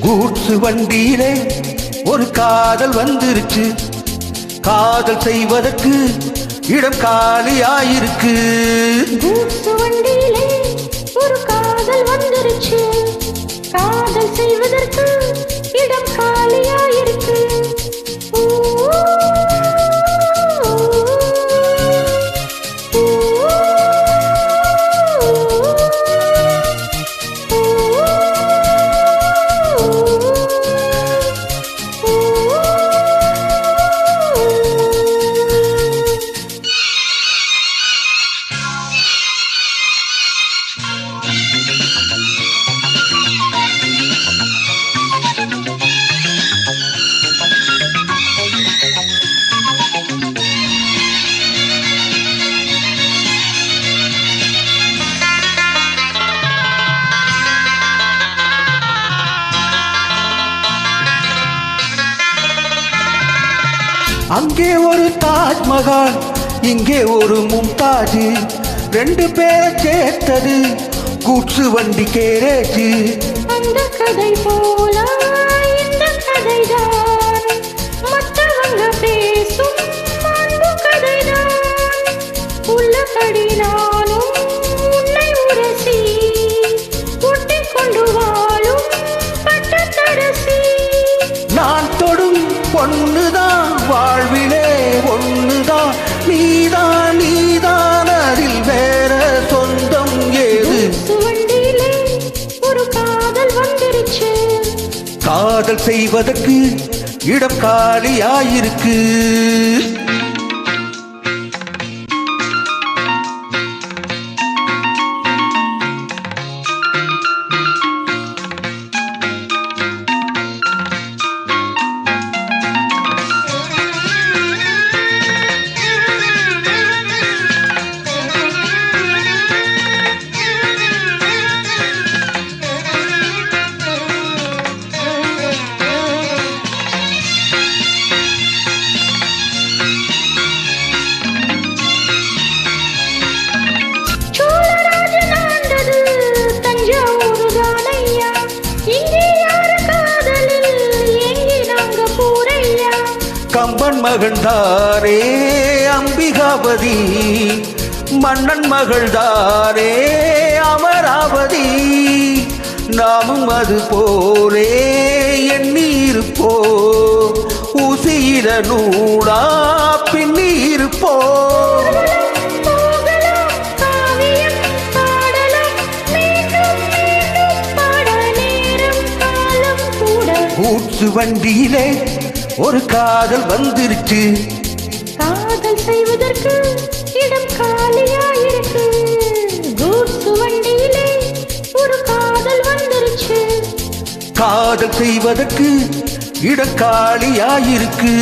Goods வண்டியிலே ஒரு காதல் வந்துருச்சு. காதல் செய்வதற்கு இடம் காலியாயிருக்கு. கூட்ஸ் வண்டியிலே ஒரு காதல் வந்துருச்சு. காதல் செய்வதற்கு இடம் காலியாயிருக்கு. அங்கே ஒரு தாஜ்மஹால், இங்கே ஒரு மும்தாஜ். ரெண்டு பேரை சேர்த்தது கூட்ஸ் வண்டி கேரேஜ். அந்த கதை போல இந்த கதைதான், மற்றவங்க பேசும் அன்பு கதைதான். உள்ளபடி நானும் உன்னை உரசி ஒட்டிக் கொண்டு வாழும் பட்டத்தரசி. நான் தொடும் பொண்ணுதான் வாழ்விலே ஒண்ணுதான். நீதான் நீதான், அதில் வேற சொந்தம் ஏது? வண்டியிலே ஒரு காதல் வந்துருச்சு. காதல் செய்வதற்கு இடம் காலியாயிருக்கு. கம்பன் மகன்தாரே அம்பிகாபதி, மன்னன் மகள்தாரே அமராவதி. நாமும் அது போலே எண்ணீருப்போ, ஊசியில நூடா பின்னீருப்போ. கூட்ஸ் வண்டியிலே ஒரு காதல் வந்துருச்சு. காதல் செய்வதற்கு இடம் காலியாயிருக்கு. கூட்ஸ் வண்டியிலே ஒரு காதல் வந்துருச்சு. காதல் செய்வதற்கு இடம் காலியாயிருக்கு.